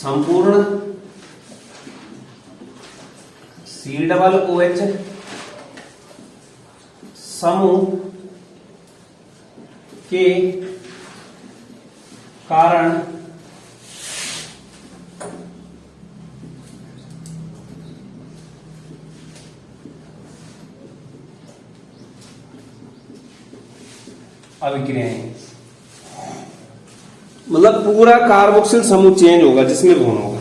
संपूर्ण COOH समूह के कारण अभिक्रियाएं, मतलब पूरा कार्बोक्सिल समूह चेंज होगा जिसमें ऋण होगा।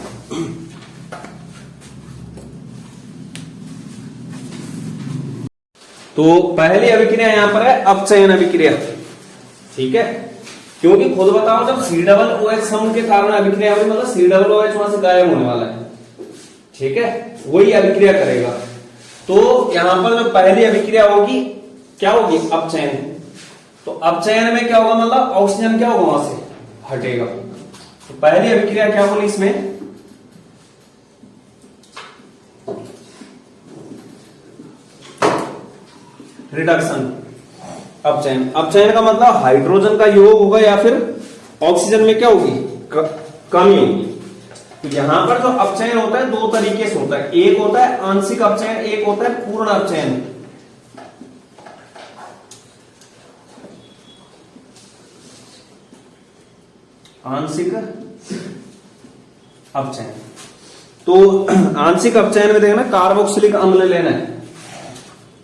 तो पहली अभिक्रिया यहां पर है अपचयन अभिक्रिया, ठीक है, क्योंकि खुद बताओ जब COOH समूह के कारण अभिक्रिया होगी मतलब COOH वहां से गायब होने वाला है, ठीक है, वही अभिक्रिया करेगा। तो यहां पर जो पहली अभिक्रिया होगी क्या होगी, अपचयन। तो अपचयन में क्या होगा, मतलब ऑक्सीजन क्या होगा वहां से हटेगा। तो पहली अभिक्रिया क्या बोली इसमें, रिडक्शन, अपचयन। अपचयन का मतलब हाइड्रोजन का योग होगा या फिर ऑक्सीजन में क्या होगी, कमी होगी। तो यहां पर जो अपचयन होता है दो तरीके से होता है, एक होता है आंशिक अपचयन, एक होता है पूर्ण अपचयन। आंशिक अपचयन, तो आंशिक अपचयन में देखना कार्बोक्सिलिक अम्ल लेना है,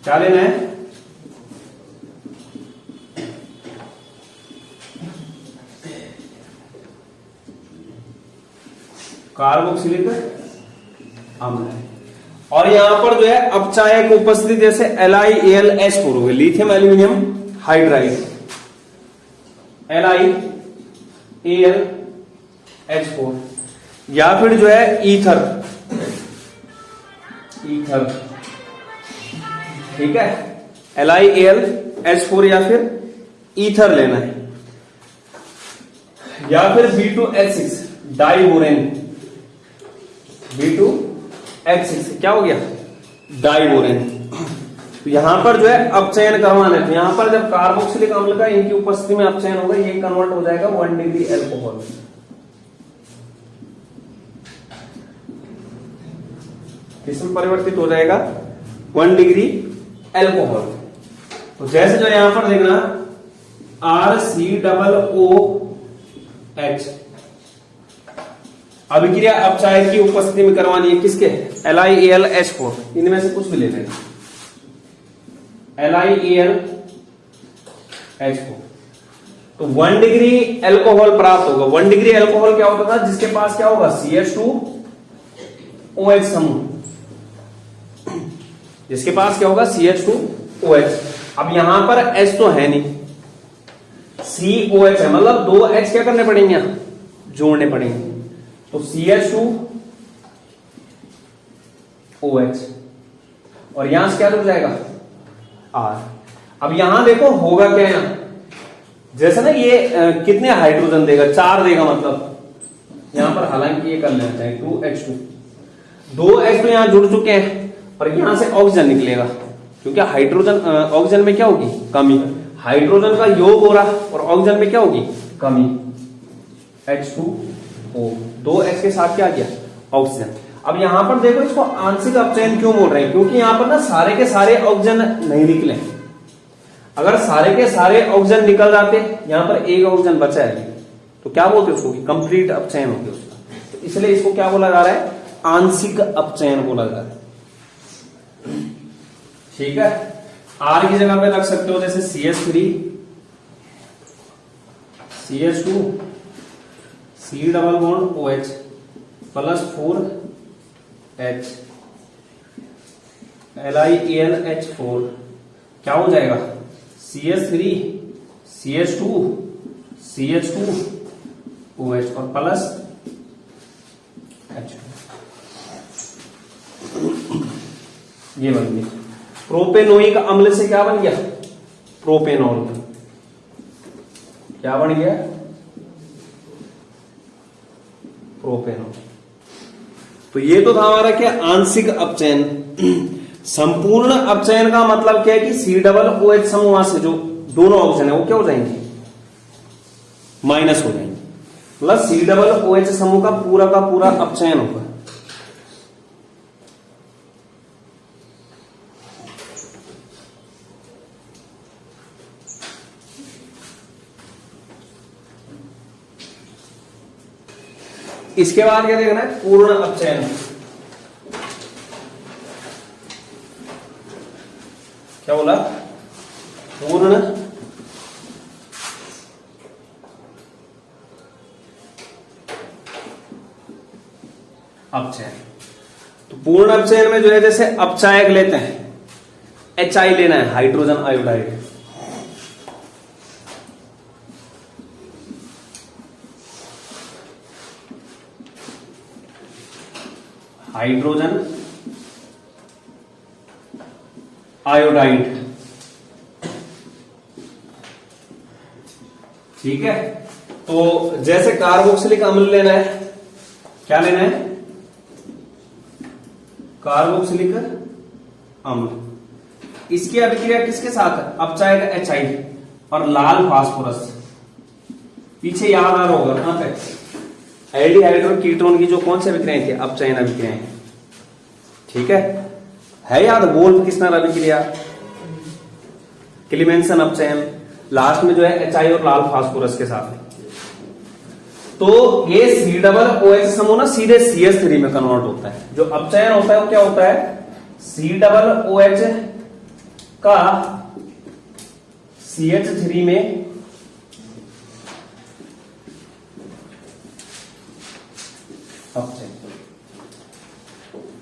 क्या लेना है, कार्बोक्सिलिक अम्ल। और यहां पर जो है अपचायक उपस्थिति जैसे LiAlH4 हो गए, लिथियम एल्यूमिनियम हाइड्राइड, LiAlH4, या फिर जो है ईथर, ठीक है, LiAlH4 या फिर ईथर लेना है, या फिर B2H6 डाइबोरेन, B2H6 क्या हो गया, डाइबोरेन। तो यहां पर जो है अपचयन करवाना है, यहां पर जब कार्बोक्सिलिक अम्ल का इनकी उपस्थिति में अपचयन होगा ये कन्वर्ट हो जाएगा 1 डिग्री एल्कोहल। किसमें परिवर्तित हो जाएगा, 1 डिग्री एल्कोहल। तो जैसे जो यहां पर देखना RCOOH अभिक्रिया अपचायक की उपस्थिति में करवानी है, किसके, LiAlH4, इनमें से कुछ भी ले लेना, LiAlH4। तो 1 डिग्री एल्कोहल प्राप्त होगा। 1 डिग्री एल्कोहल क्या होता था, जिसके पास क्या होगा, CH2OH समूह, जिसके पास क्या होगा, CH2OH। अब यहां पर H तो है नहीं, COH है, मतलब 2 H क्या करने पड़ेंगे, जोड़ने पड़ेंगे। तो CH2OH और यहां से क्या रुक जाएगा, R। अब यहां देखो होगा क्या, यहां जैसे ना ये कितने हाइड्रोजन देगा, 4 देगा, मतलब यहां पर हालांकि ये कर लेना चाहिए 2H2, 2H तो यहां जुड़ चुके हैं और यहां से ऑक्सीजन निकलेगा, क्योंकि हाइड्रोजन ऑक्सीजन में क्या होगी, कमी, हाइड्रोजन का योग हो रहा और ऑक्सीजन में क्या होगी, कमी, H2O, 2H के साथ क्या गया, ऑक्सीजन। अब यहां पर देखो इसको आंशिक अपचयन क्यों बोल रहे हैं, क्योंकि यहां पर ना सारे के सारे ऑक्सीजन नहीं निकले, अगर सारे के सारे ऑक्सीजन निकल जाते, यहां पर एक ऑक्सीजन बचा है तो क्या बोलते उसको, कंप्लीट अपचयन हो गया उसका। तो इसलिए इसको क्या बोला जा रहा है, आंशिक अपचयन बोला जा रहा है, ठीक है। R की जगह पे रख सकते हो जैसे CH3, CH2, C double bond OH plus 4H, LiAlH4 क्या हो जाएगा, CH3, CH2, CH2OH और प्लस H2, ये बन गया। प्रोपेनोइक अम्ल से क्या बन गया, प्रोपेनॉल, क्या बन गया, प्रोपेनॉल। तो ये तो था हमारा क्या, आंशिक अपचयन। संपूर्ण अपचयन का मतलब क्या है कि COOH समूह से जो दोनों ऑक्सीजन है वो क्या हो जाएंगे, माइनस हो जाएंगे, प्लस COOH समूह का पूरा अपचयन होगा। इसके बाद क्या देखना है, पूर्ण अपचयन। क्या बोला, पूर्ण अपचयन। तो पूर्ण अपचयन में जो है जैसे अपचायक लेते हैं, HI लेना है, हाइड्रोजन आयोडाइड। हाइड्रोजन आयोडाइड, ठीक है। तो जैसे कार्बोक्सिलिक अम्ल लेना है, क्या लेना है, कार्बोक्सिलिक अम्ल। इसकी अभिक्रिया किसके साथ है, अपचायक HI और लाल फास्फोरस। पीछे याद आ रहा होगा कहां पे, एल्डिहाइड और कीटोन की जो कौन सी अभिक्रियाएं थी, अपचयन अभिक्रियाएं, ठीक है याद। वोल्फ किसनर अभिक्रिया, क्लीमेंसन अपचयन, लास्ट में जो है HI और लाल फास्फोरस के साथ। तो ये COOH समूह ना सीधे CH3 में कन्वर्ट होता है। जो अपचयन होता है वो क्या होता है, COOH का CH3 में अपचयन।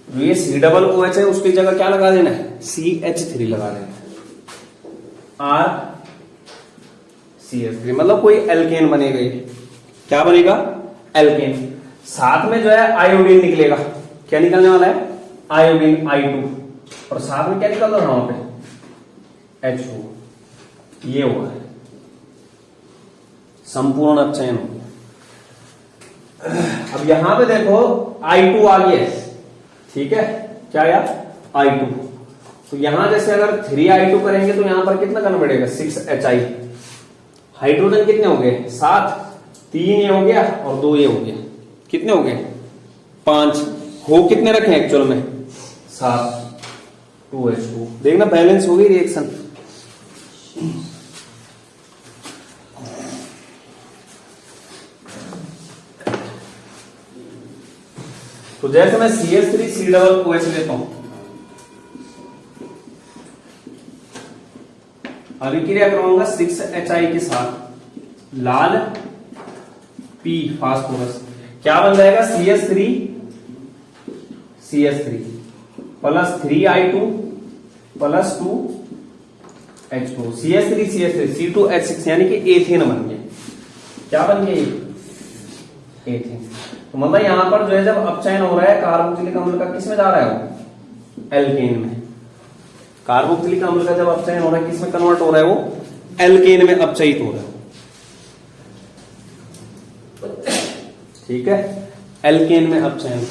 जो ये COOH है उसकी जगह क्या लगा देना है, CH3 लगा देना है, RCH3, मतलब कोई एल्केन बनेगा। ये क्या बनेगा, एल्केन। साथ में जो है आयोडीन निकलेगा, क्या निकलने वाला है, आयोडीन I2, और साथ में क्या निकल रहा है वहां पे, HO। ये हुआ है संपूर्ण अपचयन हो गया। अब यहां पे देखो I2 आ गया, ठीक है, क्या आया, I2। तो यहां जैसे अगर 3I2 करेंगे तो यहां पर कितना करना पड़ेगा, 6HI। हाइड्रोजन कितने हो गए, 7, 3 ये हो गया और 2 ये हो गया, कितने हो गए, 5। हो कितने रखे एक्चुअल में, 7, 2H2। देखना बैलेंस हो गई रिएक्शन। तो जैसे मैं CH3COOH लेता हूं, अभिक्रिया करवाऊंगा 6HI के साथ, लाल P फास्फोरस, क्या बन जाएगा, CH3 plus 3I2 plus 2H2, CH3 C2H6, यानी कि एथेन बन गया। क्या बन गया, एथेन। तो मतलब यहां पर जो है जब अपचयन हो रहा है कार्बोक्सिलिक अम्ल का, किस में जा रहा है वो, एल्केन में। कार्बोक्सिलिक अम्ल का जब अपचयन हो रहा है, किस में कन्वर्ट हो रहा है वो, एल्केन में अपचयित हो रहा है, ठीक है, एल्केन में अपचयन।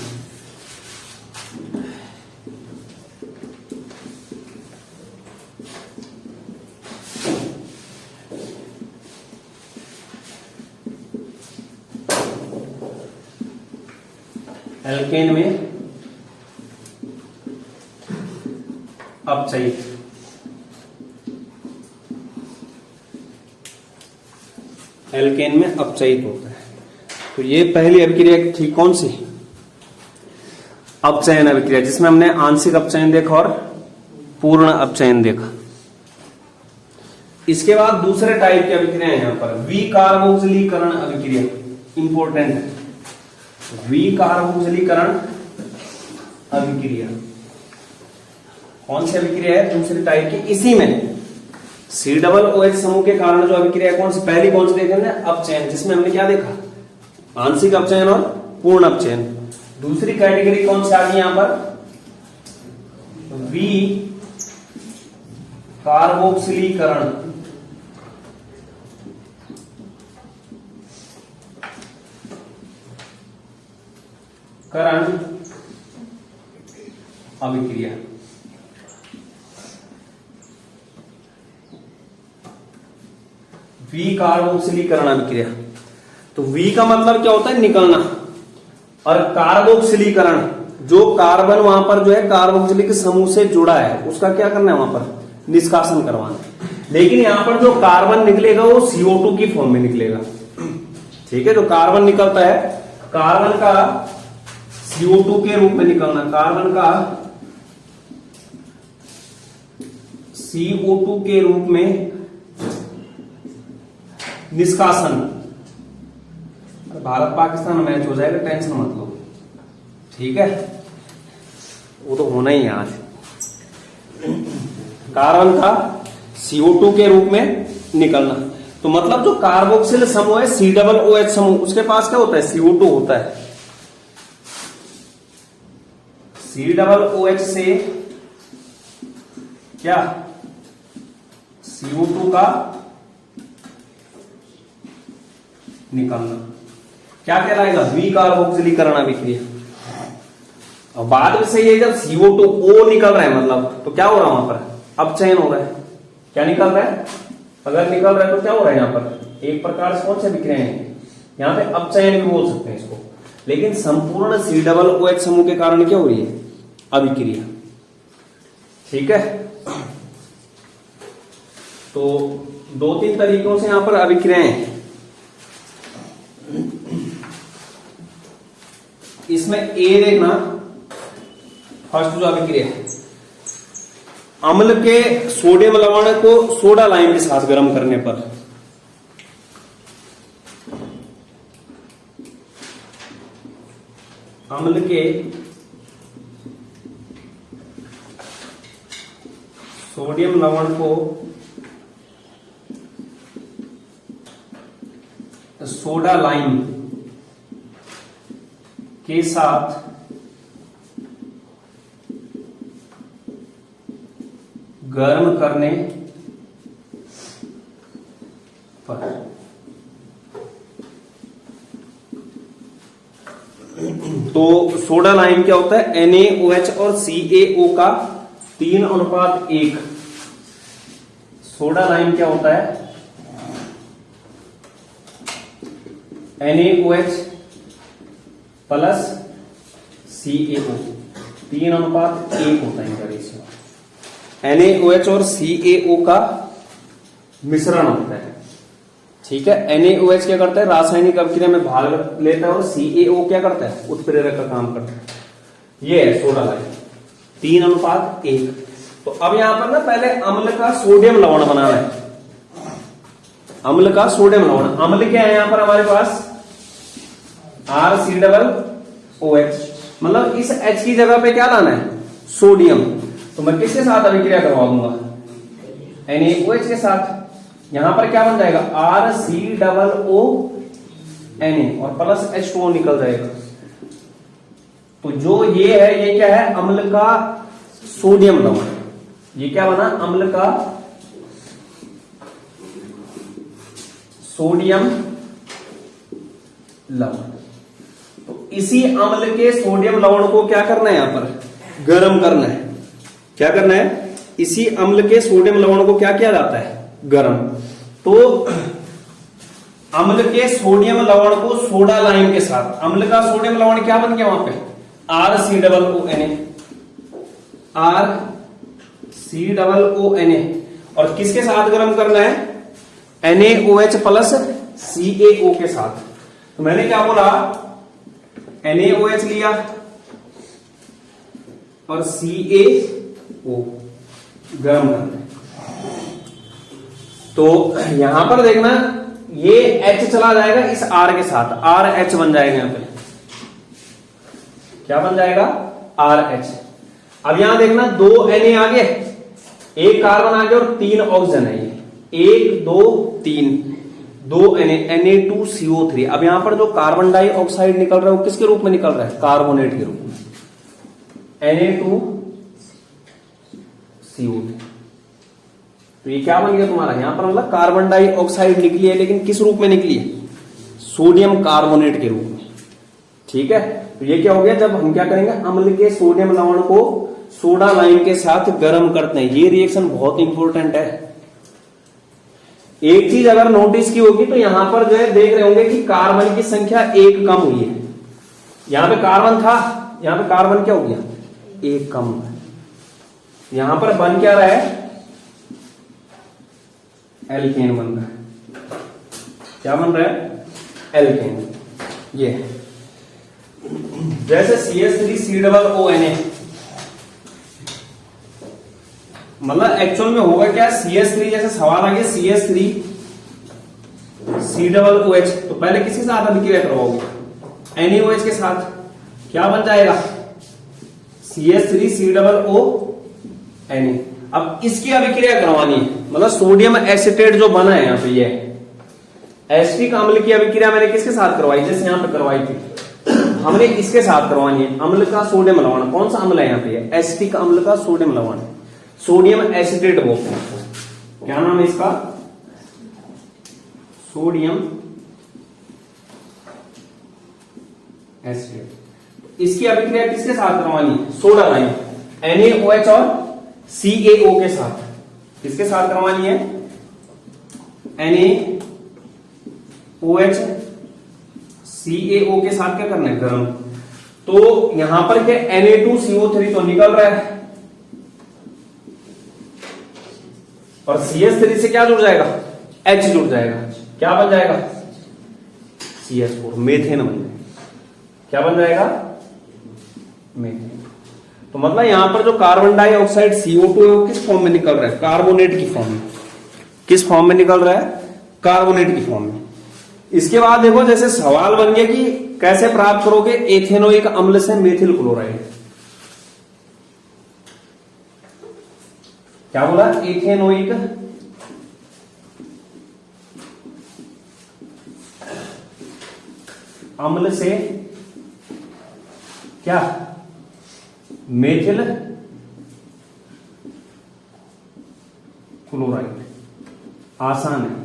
एल्केन में अपचयित, एल्केन में अपचयित होता है। तो ये पहली अभिक्रिया थी कौन सी, अपचयन अभिक्रिया, जिसमें हमने आंशिक अपचयन देखा और पूर्ण अपचयन देखा। इसके बाद दूसरे टाइप की अभिक्रिया है यहां पर, विकार्बोक्सिलीकरण अभिक्रिया, इंपॉर्टेंट है। विकार्बोक्सिलीकरण अभिक्रिया कौन सी अभिक्रिया है, दूसरे टाइप की। इसी में COOH समूह के कारण जो अभिक्रिया कौन सी, पहली कौन सी देखी हमने, अपचयन, जिसमें हमने क्या देखा, आंशिक अपचयन और पूर्ण अपचयन। दूसरी कैटेगरी कौन सी आ गई यहां पर, विकार्बोक्सिलीकरण अभिक्रिया। विकार्बोक्सिलीकरण अभिक्रिया, तो V का मतलब क्या होता है, निकलना। और कार्बोक्सिलीकरण, जो कार्बन वहां पर जो है कार्बोक्सिलिक समूह से जुड़ा है उसका क्या करना है, वहां पर निष्कासन करवाना है। लेकिन यहां पर जो कार्बन निकलेगा वो CO2 की फॉर्म में निकलेगा। ठीक है, जो कार्बन निकलता है, कार्बन का CO2 के रूप में निकलना, कार्बन का CO2 के रूप में निष्कासन। भारत पाकिस्तान मैच हो जाएगा, टेंशन मत लो, ठीक है, वो तो होना ही है आज। कार्बन का CO2 के रूप में निकलना, तो मतलब जो कार्बोक्सिल समूह है COOH समूह, उसके पास क्या होता है, CO2 होता है। COOH से क्या, CO2 का निकलना क्या कहलाएगा, विकार्बोक्सिलीकरण अभिक्रिया। और बाद में से ये जब CO2O निकल रहा है मतलब, तो क्या हो रहा है वहां पर, अपचयन हो रहा है। क्या निकल रहा है, अगर निकल रहा है तो क्या हो रहा है, यहां पर एक प्रकार से कौन सी अभिक्रियाएं हैं, यहां पे अपचयन भी बोल सकते हैं इसको। लेकिन संपूर्ण COOH समूह के कारण क्या हो रही है, अभिक्रिया। ठीक है, तो 2-3 तरीकों से यहां पर अभिक्रियाएं हैं। इसमें ए देखना, फर्स्ट जो अभिक्रिया है, अम्ल के सोडियम लवण को सोडा लाइम के साथ गर्म करने पर, अम्ल के सोडियम लवण को सोडा लाइम के साथ गर्म करने पर तो सोडा लाइम क्या होता है, NaOH और CaO का 3:1। सोडा लाइम क्या होता है, NaOH प्लस CaO, 3:1 होता है इनका रेशियो। NaOH और CaO का मिश्रण होता है। ठीक है, NaOH क्या करता है, रासायनिक अभिक्रिया में भाग लेता है, और CaO क्या करता है, उत्प्रेरक का काम करता है। ये है सोडा लाइम, 3:1। तो अब यहां पर ना पहले अम्ल का सोडियम लवण बनाना है, अम्ल का सोडियम लवण। अम्ल क्या है यहां पर हमारे पास, RCOOH, मतलब इस H की जगह पे क्या लाना है, सोडियम। तो मैं किसके साथ अभिक्रिया करवा दूंगा, NaOH के साथ। यहां पर क्या बन जाएगा, RCOO Na और प्लस H2O निकल जाएगा। तो जो ये है, ये क्या है, अम्ल का सोडियम लवण। ये क्या बना, अम्ल का सोडियम लवण। तो इसी अम्ल के सोडियम लवण को क्या करना है, यहां पर गर्म करना है। क्या करना है, इसी अम्ल के सोडियम लवण को क्या किया जाता है, गर्म। तो अम्ल के सोडियम लवण को सोडा लाइम के साथ, अम्ल का सोडियम लवण क्या बन गया वहां पे, RCOONA, और किसके साथ गर्म करना है, NaOH प्लस CaO के साथ। तो मैंने क्या बोला, NaOH लिया और CaO गर्म करना है। तो यहां पर देखना, ये H चला जाएगा इस R के साथ, RH बन जाएगा। यहां पे क्या बन जाएगा, RH। अब यहां देखना, 2 Na आ गए, एक कार्बन आ गया और 3 ऑक्सीजन है। ये 1 2 3, 2 Na, Na2CO3। अब यहां पर जो कार्बन डाइऑक्साइड निकल रहा है वो किसके रूप में निकल रहा है, कार्बोनेट के रूप में, Na2CO3। तो ये क्या बन गया तुम्हारा, यहां पर मतलब कार्बन डाइऑक्साइड निकली है, लेकिन किस रूप में निकली है, सोडियम कार्बोनेट के रूप में। ठीक है, तो ये क्या हो गया, जब हम क्या करेंगे, अम्ल के सोडियम लवण को सोडा लाइम के साथ गर्म करते हैं। ये रिएक्शन बहुत इंपॉर्टेंट है। एक चीज अगर नोटिस की होगी तो यहां पर जो है देख रहे होंगे कि कार्बन की संख्या एक कम हुई है। यहां पे कार्बन था, यहां पे कार्बन क्या हो गया, एक कम हुआ है। यहां पर बन क्या रहा है, एल्केन बन रहा है। क्या बन रहा है, एल्केन। ये जैसे CH3COONA, मतलब एक्चुअल में होगा क्या, CH3 जैसे सवाल आ गया CH3COOH, तो पहले किसके साथ अभिक्रिया करवाओगे, NaOH के साथ। क्या बन जाएगा, CH3COONA। अब इसकी अभिक्रिया करवानी है, मतलब सोडियम एसिटेट जो बना है यहां पे, ये एसिटिक अम्ल की अभिक्रिया मैंने किसके साथ करवाई, जैसे यहां पे करवाई थी, हमने इसके साथ करवानी है। अम्ल का सोडियम लवण, कौन सा अम्ल है यहाँ पे, एसिटिक अम्ल का सोडियम लवण, सोडियम एसिटेट बोलते हैं। क्या नाम है इसका, सोडियम एसिटेट। इसकी अभिक्रिया किसके साथ करवानी है, सोडा लाइन, NaOH और CaO के साथ। किसके साथ करवानी है, NaOH CaO के साथ क्या करना है, गर्म। तो यहां पर क्या, Na2CO3 तो निकल रहा है, और CH3 से क्या जुड़ जाएगा, H जुड़ जाएगा। क्या बन जाएगा, CH4, मेथेन बन जाएगा। क्या बन जाएगा, मेथेन। तो मतलब यहां पर जो कार्बन डाइऑक्साइड CO2 है वो किस फॉर्म में निकल रहा है, कार्बोनेट की फॉर्म में। किस फॉर्म में निकल रहा है, कार्बोनेट की फॉर्म में। इसके बाद देखो, जैसे सवाल बन गया कि कैसे प्राप्त करोगे एथेनोइक अम्ल से मेथिल क्लोराइड। क्या बोला, एथेनोइक अम्ल से क्या, मेथिल क्लोराइड। आसान है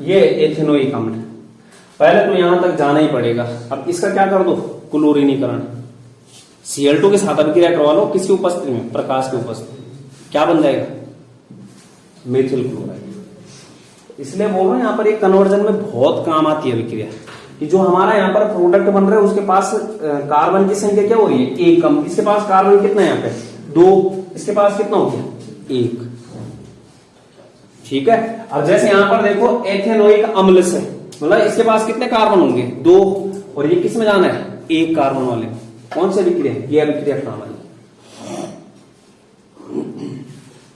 ये, एथेनोइक अम्ल। पहले तो यहां तक जाना ही पड़ेगा। अब इसका क्या कर दो, क्लोरीनीकरण, Cl2 के साथ अभिक्रिया करवा लो, किसकी उपस्थिति में, प्रकाश की उपस्थिति। क्या बन जाएगा, मेथिल क्लोराइड। इसलिए बोल रहे हैं यहां पर एक कन्वर्जन में बहुत काम आती है अभिक्रिया, कि जो हमारा यहां पर प्रोडक्ट बन रहा है उसके पास कार्बन की संख्या क्या हो रही है, एक कम। इसके पास कार्बन कितना है यहाँ पे, 2, इसके पास कितना हो गया, 1। ठीक है। अब जैसे यहां पर देखो एथेनोइक अम्ल से, मतलब इसके पास कितने कार्बन होंगे, 2, और ये किस में जाना है, 1 कार्बन वाले। कौन सी अभिक्रिया, ये अभिक्रिया करवानी।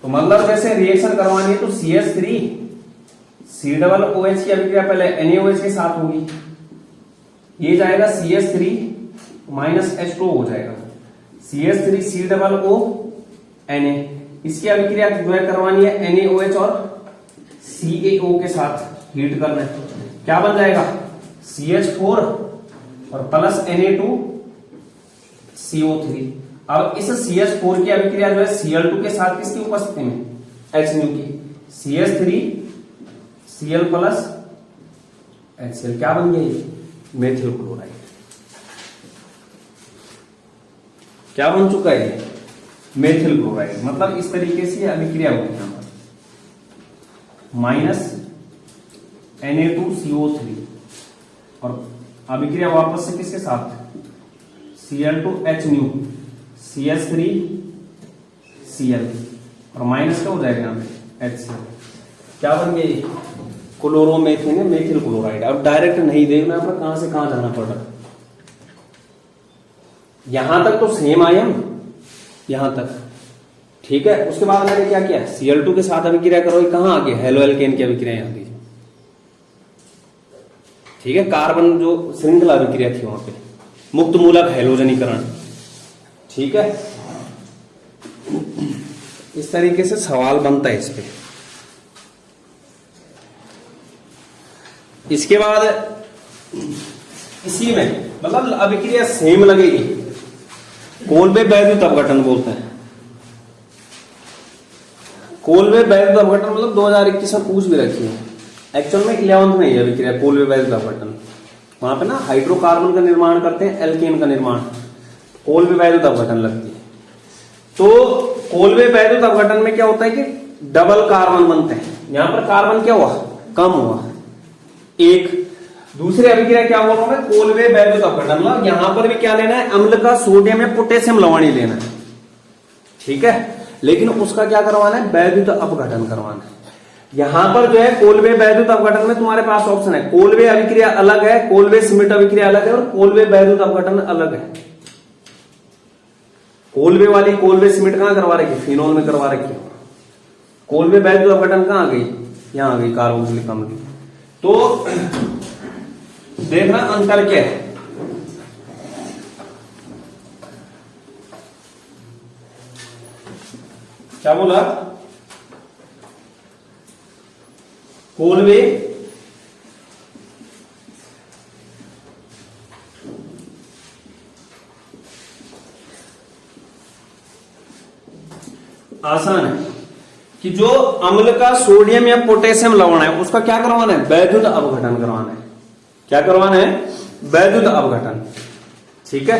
तो मतलब जैसे रिएक्शन करवानी है तो CH3COOH की अभिक्रिया पहले NaOH के साथ होगी, ये जाएगा CH3 -H2 हो जाएगा, CH3COONA। इसकी अभिक्रिया जो है करवानी है NaOH और CaO के साथ, हीट करना है। क्या बन जाएगा, CH4 और प्लस Na2CO3। अब इस CH4 की अभिक्रिया जो है Cl2 के साथ किसकी उपस्थिति में, HNO की, CH3Cl प्लस HCl। क्या बन गया ये, मेथिल क्लोराइड। क्या बन चुका है ये, मेथिल क्लोराइड। मतलब इस तरीके से अभिक्रिया होगी यहां पर, -Na2CO3 और अभिक्रिया वापस से किसके साथ, Cl2HNO, CH3Cl और माइनस क्या हो जाएगा यहां पे, HCl। क्या बन गया ये, क्लोरोमेथिन है, मेथिल क्लोराइड। अब डायरेक्ट नहीं देखना पर कहां से कहां जाना पड़ रहा है। यहां तक तो सेम आयन, यहां तक ठीक है। उसके बाद मैंने क्या किया, Cl2 के साथ अभिक्रिया करो, कहां आ गया, हेलो एल्केन की अभिक्रिया यहां दी। ठीक है, कार्बन जो श्रृंखला अभिक्रिया थी वहां पे, मुक्त मूलक हैलोजनीकरण। ठीक है, इस तरीके से सवाल बनता है इस पे। इसके बाद इसी में मतलब अभिक्रिया सेम लगेगी, कोलबे वैद्युत अपघटन बोलते हैं। कोलबे वैद्युत अपघटन मतलब 2021 में पूछ भी रखी है, एक्चुअल में 11th में ही अभिक्रिया कोलबे वैद्युत अपघटन। वहां पे ना हाइड्रोकार्बन का निर्माण करते हैं, एल्केन का निर्माण, कोलबे वैद्युत अपघटन लगती है। तो कोलबे वैद्युत अपघटन में क्या होता है कि डबल कार्बन बनते हैं। यहां पर कार्बन क्या हुआ, कम हुआ एक। दूसरी अभिक्रिया क्या बोल रहा हूं मैं, कोलवे वैद्युत अपघटन। मतलब यहां पर भी क्या लेना है, अम्ल का सोडियम या पोटेशियम लवण ही लेना है, ठीक है, लेकिन उसका क्या करवाना है, वैद्युत अपघटन करवाना है। यहां पर जो है कोलवे वैद्युत अपघटन में तुम्हारे पास ऑप्शन है, कोलवे अभिक्रिया अलग है, कोलवे सीमेंट अभिक्रिया अलग है और कोलवे वैद्युत अपघटन अलग है। कोलवे वाली कोलवे सीमेंट कहां करवा रखी, फिनोल में करवा रखी है। कोलवे वैद्युत अपघटन कहां आ गई, यहां आ गई कार्बोक्सिलिक अम्ल की। तो देखना अंतर क्या है, क्या बोला, कोलवे आसान है कि जो अम्ल का सोडियम या पोटेशियम लवण है उसका क्या करवाना है, वैद्युत अपघटन करवाना है। क्या करवाना है, वैद्युत अपघटन, ठीक है।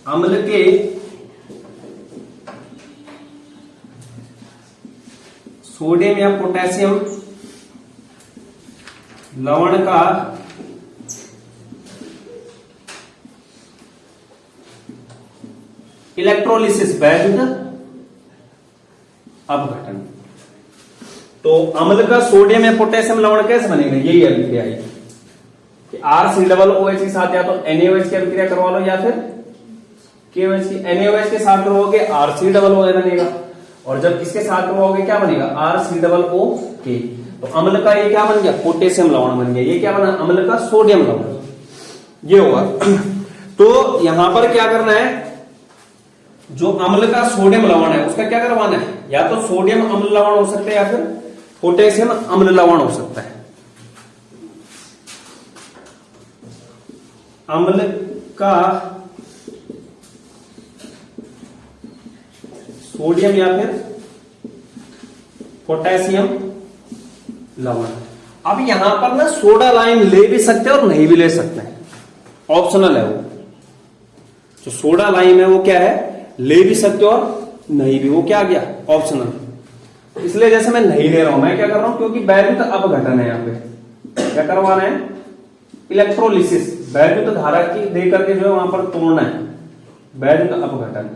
अम्ल के सोडियम या पोटेशियम लवण का इलेक्ट्रोलिसिस वैद्युत अपघटन। तो अम्ल का सोडियम या पोटेशियम लवण कैसे बनेगा, यही अभिक्रिया है कि RCOOH के साथ या तो NaOH की अभिक्रिया करवा लो या फिर KOH की। NaOH के साथ करवाओगे RCOOH बनेगा और जब इसके साथ करवाओगे क्या बनेगा, RCOOK। तो अम्ल का ये क्या बन गया, पोटेशियम लवण बन गया। ये क्या बना, अम्ल का सोडियम लवण, ये होगा। तो यहां पर क्या करना है, जो अम्ल का सोडियम लवण है उसका क्या करवाना है, या तो सोडियम अम्ल लवण हो सकता है या फिर पोटेशियम अम्ल लवण हो सकता है। अम्ल का सोडियम या फिर पोटेशियम लवण। अब यहां पर ना सोडा लाइम ले भी सकते हैं और नहीं भी ले सकते हैं, ऑप्शनल है वो। जो सोडा लाइम है वो क्या है, ले भी सकते हो और नहीं भी, वो क्या आ गया, ऑप्शनल। इसलिए जैसे मैं नहीं ले रहा हूं, मैं क्या कर रहा हूं, क्योंकि वैद्युत अपघटन है, यहां पे क्या करवाना है, इलेक्ट्रोलिसिस, वैद्युत धारा की दे करके जो है वहां पर तोड़ना है, वैद्युत अपघटन।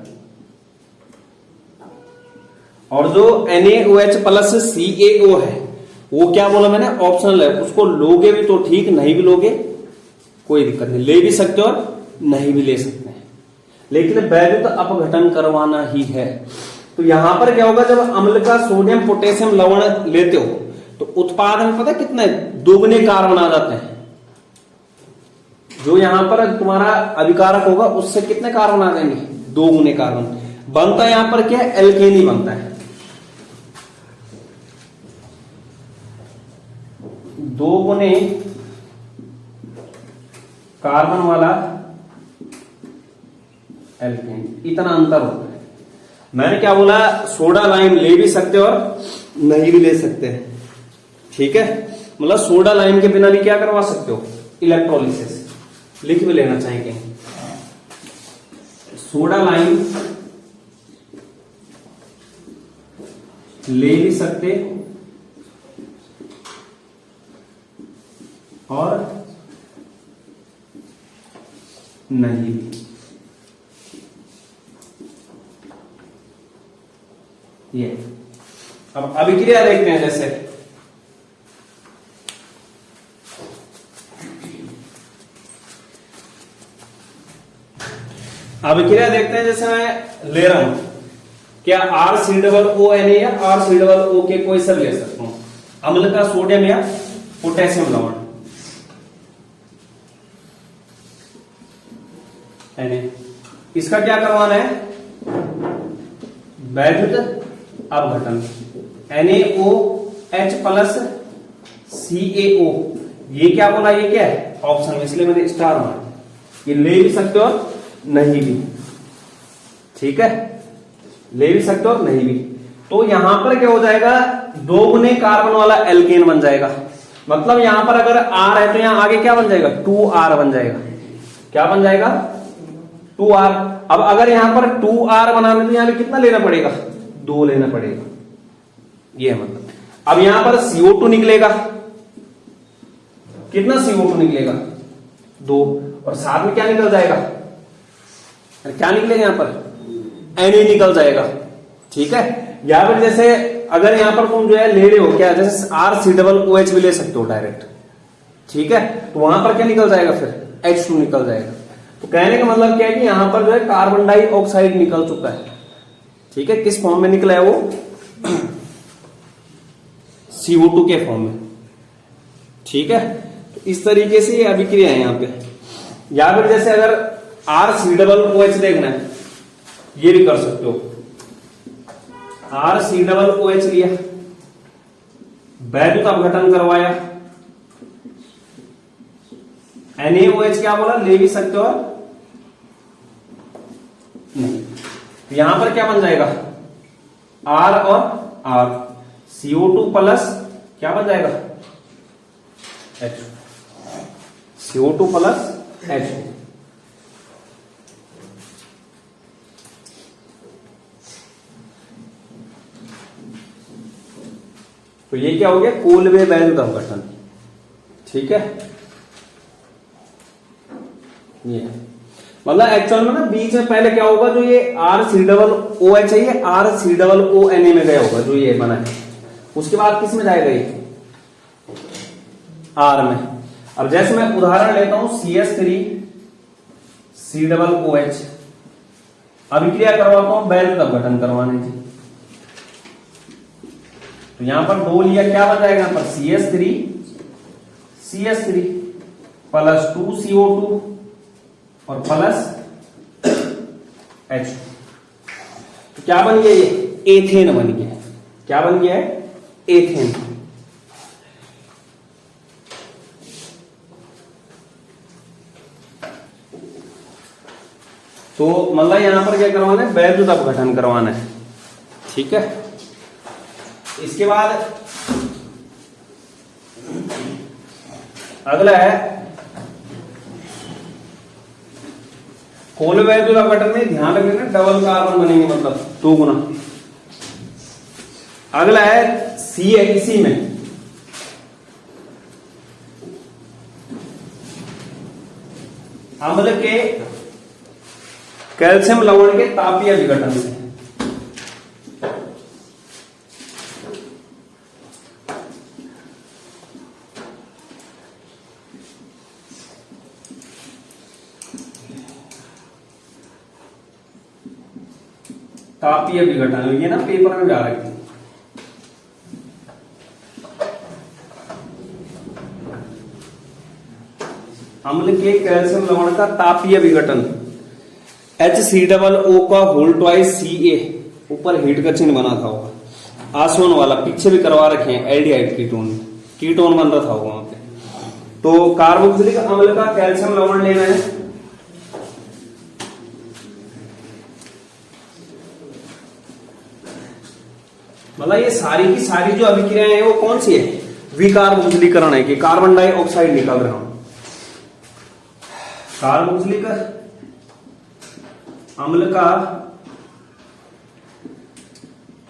और जो NaOH प्लस CaO है वो क्या बोला मैंने, ऑप्शनल है। उसको लोगे भी तो ठीक, नहीं भी लोगे कोई दिक्कत नहीं, ले भी सकते हो और नहीं भी ले सकते हैं, लेकिन वैद्युत अपघटन करवाना ही है। तो यहां पर क्या होगा, जब अम्ल का सोडियम पोटेशियम लवण लेते हो तो उत्पादन पता कितने, दोगुने कार्बन आ जाते हैं। जो यहां पर तुम्हारा अभिकारक होगा उससे कितने कार्बन आ जाएंगे, दोगुने कार्बन। बनता यहां पर क्या है, एल्केन ही बनता है। दोगुने कार्बन वाला एल्केन, इतना अंतर होता है। मैंने क्या बोला, सोडा लाइम ले भी सकते हो और नहीं भी ले सकते हैं, ठीक है। मतलब सोडा लाइम के बिना भी क्या करवा सकते हो, इलेक्ट्रोलिसिस। लिख भी लेना चाहेंगे, सोडा लाइम ले भी सकते और नहीं भी। ये अब अभिक्रिया देखते हैं। जैसे अभिक्रिया देखते हैं, जैसे मैं ले रहा हूं क्या, RCOONA या RCOOK कोई सब ले सकता हूं, अम्ल का सोडियम या पोटेशियम लवण, इसका क्या करवाना है, वैद्युत अपघटन। NaOH प्लस CaO, ये क्या बोला, ये क्या है, ऑप्शन, इसलिए मैंने स्टार मारा। ये ले भी सकते हो और नहीं भी, ठीक है, ले भी सकते हो और नहीं भी। तो यहां पर क्या हो जाएगा, दोगुने कार्बन वाला एल्केन बन जाएगा। मतलब यहां पर अगर R है तो यहां आगे क्या बन जाएगा, 2R बन जाएगा। क्या बन जाएगा, 2R। अब अगर यहां पर 2R बनाने तो यहां पे कितना लेना पड़ेगा, 2 लेना पड़ेगा, ये है मतलब। अब यहां पर CO2 निकलेगा, कितना CO2 निकलेगा, 2, और साथ में क्या निकल जाएगा, क्या निकलेगा यहां पर, Na निकल जाएगा। ठीक है, यहां पर जैसे अगर यहां पर तुम जो है ले रहे हो क्या, जैसे RCOOH भी ले सकते हो डायरेक्ट। ठीक है, तो वहां पर क्या निकल जाएगा, फिर H2 निकल जाएगा। तो कहने का मतलब क्या है कि यहां पर जो है कार्बन डाइऑक्साइड निकल चुका है। ठीक है, किस फॉर्म में निकला है वो, CO2 के फॉर्म में। ठीक है, तो इस तरीके से ये अभिक्रिया है यहां पे। या फिर जैसे अगर RCOOH देखना है, ये भी कर सकते हो। RCOOH लिया, वैद्युत अपघटन करवाया, NaOH क्या बोला, ले भी सकते हो नहीं, तो यहां पर क्या बन जाएगा, R और R, CO2 प्लस क्या बन जाएगा, H, CO2 प्लस H। तो ये क्या हो गया, कोलवे वैद्युत अपघटन। ठीक है, ये मतलब एक्चुअल में ना बीच में पहले क्या होगा, जो ये RCOOH है ये RCOONA में गया होगा, जो ये बना है, उसके बाद किस में जाएगा, ये R में। अब जैसे मैं उदाहरण लेता हूं CH3COOH, अभिक्रिया करवाता हूं वैद्युत अपघटन करवाने की। तो यहां पर 2 लिया, क्या बन जाएगा यहां पर, CH3 प्लस 2CO2 और प्लस H। तो क्या बन गया, ये एथेन बन गया। क्या बन गया है, एथेन। तो मतलब यहां पर क्या करवाना है, वैद्युत अपघटन करवाना है। ठीक है, इसके बाद अगला है कोलवे वैद्युत अपघटन में ध्यान रखना, डबल कार्बन बनेंगे, मतलब 2 गुना। अगला है CH में अम्ल के कैल्शियम लवण के तापीय विघटन से। तापीय विघटन, ये ना पेपर में जा रही थी। अम्ल के कैल्शियम लवण का तापीय विघटन, HCOO का होल ट्वाइस Ca, ऊपर हीट का चिन्ह बना था होगा, आसवन वाला पीछे भी करवा रखे हैं, एल्डिहाइड कीटोन बन रहा था वहां पे। तो कार्बोक्सिलिक अम्ल का कैल्शियम लवण लेना है, मतलब ये सारी की सारी जो अभिक्रियाएं हैं वो कौन सी है, विकार्बोक्सिलीकरण है, कि कार्बन डाइऑक्साइड निकल रहा हूं। कार्बोक्सिलिक अम्ल का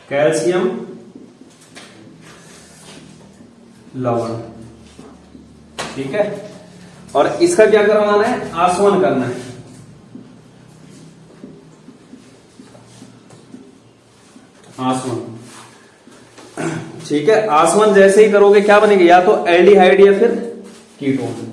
कैल्शियम लवण। ठीक है, और इसका क्या करवाना है, आसवन करना है। आसवन, ठीक है, आसवन जैसे ही करोगे क्या बनेगा, या तो एल्डिहाइड या फिर कीटोन।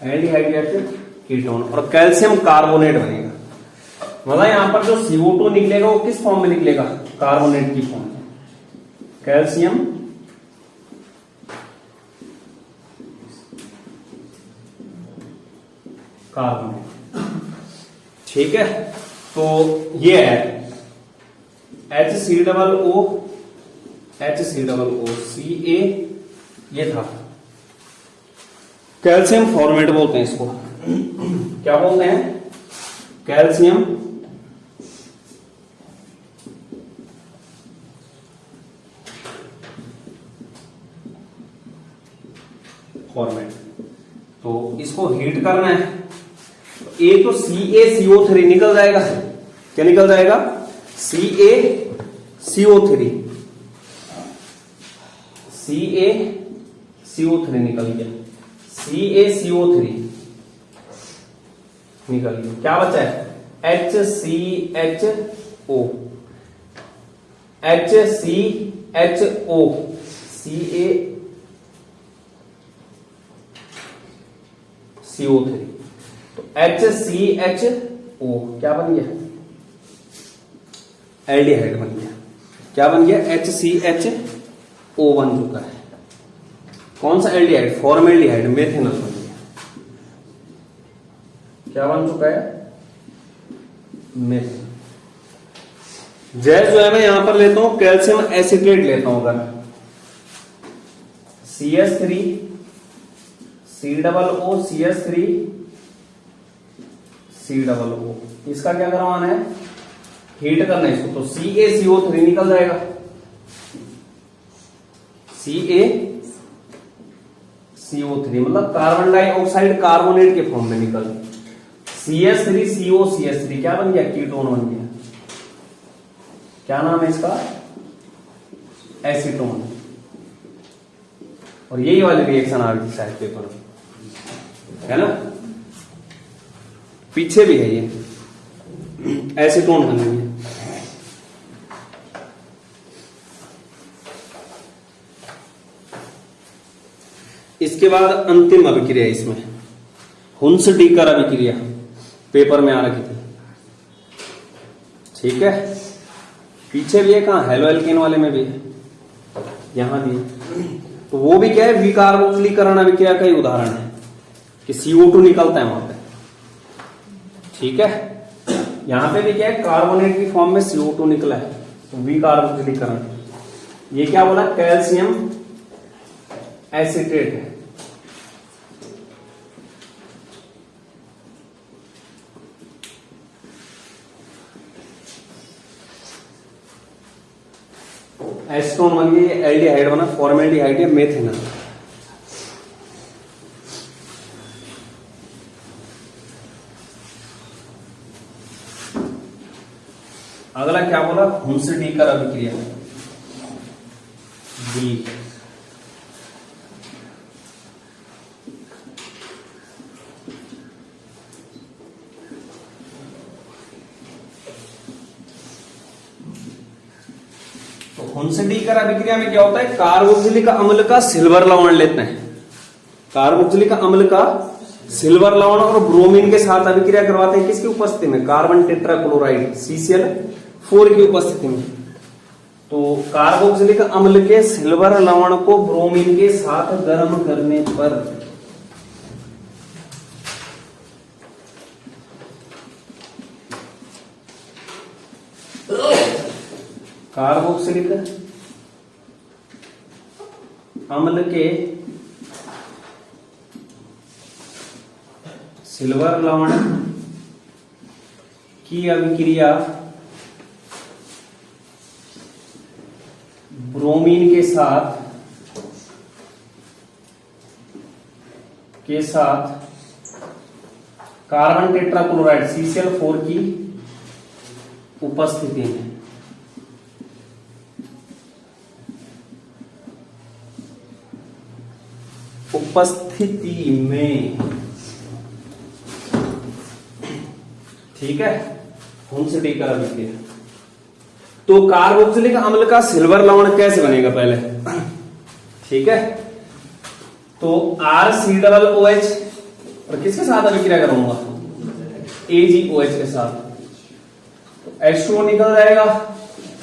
एल्डिहाइड या फिर कीटोन, और कैल्शियम कार्बोनेट बनेगा। मतलब यहां पर जो CO2 निकलेगा वो किस फॉर्म में निकलेगा, कार्बोनेट की फॉर्म में, कैल्शियम कार्बोनेट। ठीक है, तो ये है HCOO Ca, ये था कैल्शियम फॉर्मेट बोलते हैं इसको। क्या बोलते हैं, कैल्शियम फॉर्मेट। तो इसको हीट करना है, तो एक तो CaCO3 निकल जाएगा। क्या निकल जाएगा? CaCO3 निकल गया, CaCO3 निकल गया। क्या बचा है? HCHO, CaCO3। तो HCHO क्या बन गया? एल्डिहाइड बन गया। क्या बन गया? HCHO बन चुका है। कौन सा एल्डिहाइड? फॉर्मेल्डिहाइड, मेथेनॉल बन गया। क्या बन चुका है? मेथेनॉल। जो है मैं यहां पर लेता हूं कैल्शियम एसिटेट लेता हूं। अगर CH3 COO CH3 COO, इसका क्या करवाना है? हीट करना है इसको। तो CaCO3 निकल जाएगा, CaCO3 मतलब कार्बन डाइऑक्साइड कार्बोनेट के फॉर्म में निकल। CH3CO CH3 क्या बन गया? कीटोन बन गया। क्या नाम है इसका? एसीटोन। और यही वाली रिएक्शन आ रही थी शायद पेपर में, है ना? पीछे भी है ये, एसीटोन बन गई है। इसके बाद अंतिम अभिक्रिया इसमें हुन्स-डीकर अभिक्रिया पेपर में आ रखी थी, ठीक है? पीछे भी है, कहां? हेलो एल्केन वाले में भी है, यहां भी है। तो वो भी क्या है? विकार्बोक्सीकरण अभिक्रिया का ही उदाहरण है कि CO2 निकलता है वहां पे, ठीक है? यहां पे भी क्या है? कार्बोनेट की फॉर्म में CO2 निकला है, तो विकार्बोक्सीकरण। ये क्या बोला? कैल्शियम एसिटेट है। एस्टोन बन गई, एल्डिहाइड बना, फॉर्मेल्डिहाइड या मेथेनॉल। अगला क्या बोला? हुन्स-डीकर अभिक्रिया डी। हुन्स-डीकर अभिक्रिया में क्या होता है? कार्बोक्सिलिक अम्ल का सिल्वर लवण लेते हैं। कार्बोक्सिलिक अम्ल का सिल्वर लवण और ब्रोमीन के साथ अभिक्रिया करवाते हैं। किसकी उपस्थिति में? कार्बन टेट्राक्लोराइड CCl4 की उपस्थिति में। तो कार्बोक्सिलिक अम्ल के सिल्वर लवण को ब्रोमीन के साथ गर्म करने पर कार्बोक्सिलिक अम्ल के सिल्वर लवण की अभिक्रिया ब्रोमीन के साथ कार्बन टेट्राक्लोराइड CCl4 की उपस्थिति में ठीक है? हुन्स-डीकर अभिक्रिया। तो कार्बोक्सिलिक अम्ल का सिल्वर लवण कैसे बनेगा पहले, ठीक है? तो RCOOH और किसके साथ अभिक्रिया करूंगा? AgOH के साथ। तो H2O निकल जाएगा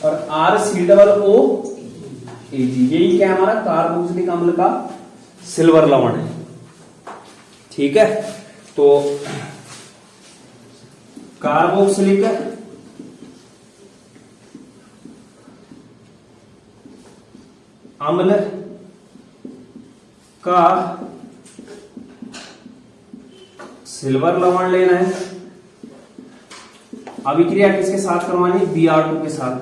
और RCOOAg। यही क्या है? हमारा कार्बोक्सिलिक अम्ल का सिल्वर लवण है, ठीक है? तो कार्बोक्सिलिक अम्ल का सिल्वर लवण लेना है। अभिक्रिया किसके साथ करवानी? Br2 के साथ।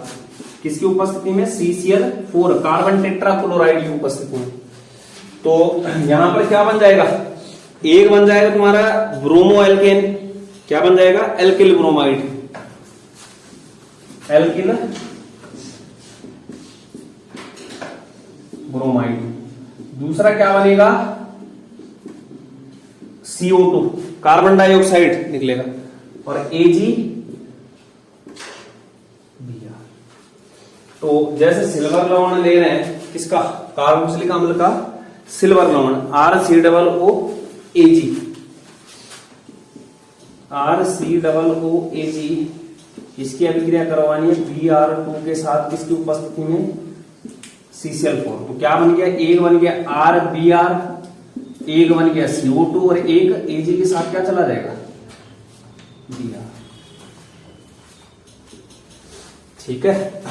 किसकी उपस्थिति में? CCl4 कार्बन टेट्राक्लोराइड की उपस्थिति में। तो यहां पर क्या बन जाएगा, एक बन जाएगा तुम्हारा ब्रोमो एल्केन, क्या बन जाएगा, एल्किल ब्रोमाइड, एल्किल ब्रोमाइड। दूसरा क्या बनेगा, CO2 कार्बन डाइऑक्साइड निकलेगा, और AgBr। तो जैसे सिल्वर लवण ले रहे हैं किसका, कार्बोक्सिलिक अम्ल का सिल्वर लवण, RCOOAg, RCOOAG, इसकी अभिक्रिया करवानी है Br2 के साथ, किसकी उपस्थिति में, CCl4। तो क्या बन गया, एक बन गया RBr, एक बन गया CO2, और एक Ag के साथ क्या चला जाएगा, Br। ठीक है,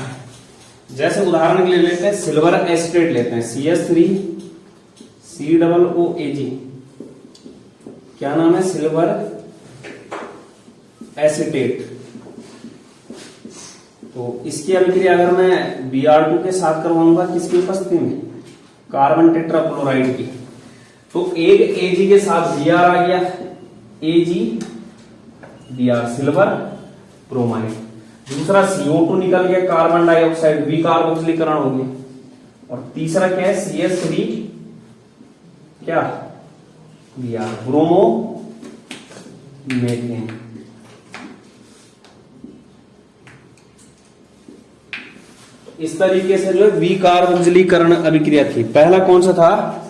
जैसे उदाहरण के लिए लेते हैं सिल्वर एसिटेट लेते हैं, CH3COOAg, क्या नाम है, सिल्वर एसिटेट। तो इसकी अभिक्रिया अगर मैं Br2 के साथ करवाऊंगा, किसकी उपस्थिति में, कार्बन टेट्राक्लोराइड की, तो एक Ag के साथ Br आ गया, AgBr सिल्वर ब्रोमाइड। दूसरा CO2 निकल गया, कार्बन डाइऑक्साइड, विकार्बोक्सिलीकरण हो गया, और तीसरा क्या है, CH3 क्या, Br ब्रोमो मेथेन। इस तरीके से जो है विकार्बोक्सिलीकरण अभिक्रिया थी। पहला कौन सा था,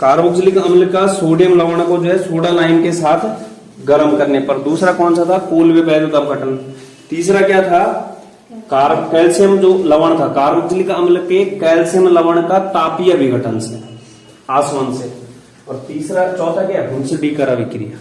कार्बोक्सिलिक अम्ल का सोडियम लवण को जो है सोडा लाइम के साथ गर्म करने पर। दूसरा कौन सा था, कोल्वे वैद्युत अपघटन। तीसरा क्या था, कैल्शियम जो लवण था, कार्बोक्सिलिक अम्ल के कैल्शियम लवण का तापीय विघटन से, आसवन से। और तीसरा चौथा क्या, हुंसडीकर अभिक्रिया।